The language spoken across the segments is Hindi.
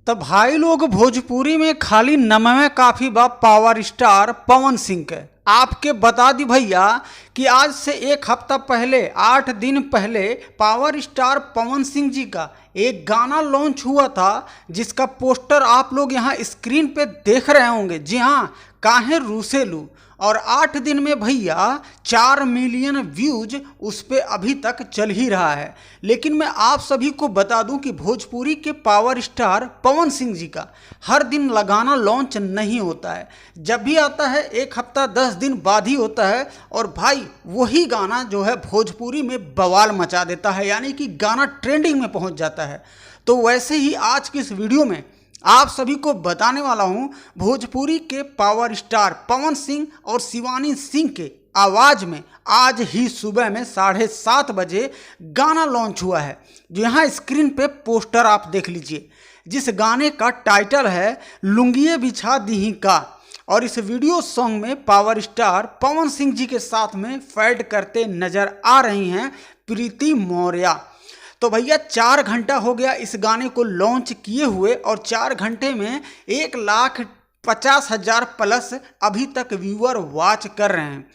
तो भाई लोग भोजपुरी में खाली नमवे काफी बा पावर स्टार पवन सिंह के। आपके बता दी भैया कि आज से एक हफ्ता पहले 8 दिन पहले पावर स्टार पवन सिंह जी का एक गाना लॉन्च हुआ था, जिसका पोस्टर आप लोग यहाँ स्क्रीन पे देख रहे होंगे। जी हाँ, काहे रूसेलू। और 8 दिन में भैया 4 मिलियन व्यूज उस पर अभी तक चल ही रहा है। लेकिन मैं आप सभी को बता दूं कि भोजपुरी के पावर स्टार पवन सिंह जी का हर दिन लगाना लॉन्च नहीं होता है। जब भी आता है एक हफ्ता 10 दिन बाद ही होता है। और भाई वही गाना जो है भोजपुरी में बवाल मचा देता है, यानी कि गाना ट्रेंडिंग में पहुंच जाता है। तो वैसे ही आज की इस वीडियो में आप सभी को बताने वाला हूं भोजपुरी के पावर स्टार पवन सिंह और शिवानी सिंह के आवाज़ में आज ही सुबह में 7:30 बजे गाना लॉन्च हुआ है। जो यहाँ स्क्रीन पे पोस्टर आप देख लीजिए, जिस गाने का टाइटल है लुंगिये बिछा दीही का। और इस वीडियो सॉन्ग में पावर स्टार पवन सिंह जी के साथ में फैड करते नजर आ रही हैं प्रीति मौर्य। तो भैया 4 घंटा हो गया इस गाने को लॉन्च किए हुए, और 4 घंटे में 1,50,000 प्लस अभी तक व्यूअर वॉच कर रहे हैं।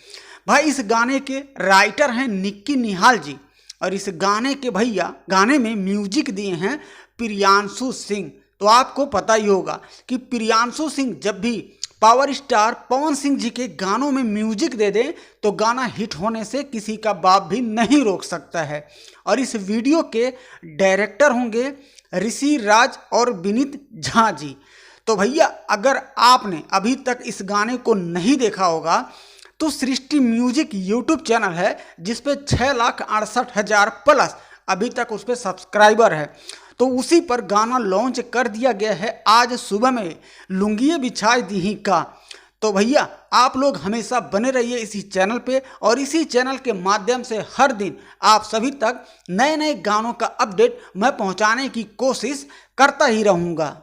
भाई इस गाने के राइटर हैं निक्की निहाल जी, और इस गाने के भैया गाने में म्यूजिक दिए हैं प्रियांशु सिंह। तो आपको पता ही होगा कि प्रियांशु सिंह जब भी पावर स्टार पवन सिंह जी के गानों में म्यूजिक दे दें तो गाना हिट होने से किसी का बाप भी नहीं रोक सकता है। और इस वीडियो के डायरेक्टर होंगे ऋषि राज और विनीत झा जी। तो भैया अगर आपने अभी तक इस गाने को नहीं देखा होगा तो सृष्टि म्यूजिक यूट्यूब चैनल है, जिस पे 6,68,000 प्लस अभी तक उस पर सब्सक्राइबर है। तो उसी पर गाना लॉन्च कर दिया गया है आज सुबह में, लुंगिये बिछाई दीही का। तो भैया आप लोग हमेशा बने रहिए इसी चैनल पे, और इसी चैनल के माध्यम से हर दिन आप सभी तक नए नए गानों का अपडेट मैं पहुंचाने की कोशिश करता ही रहूँगा।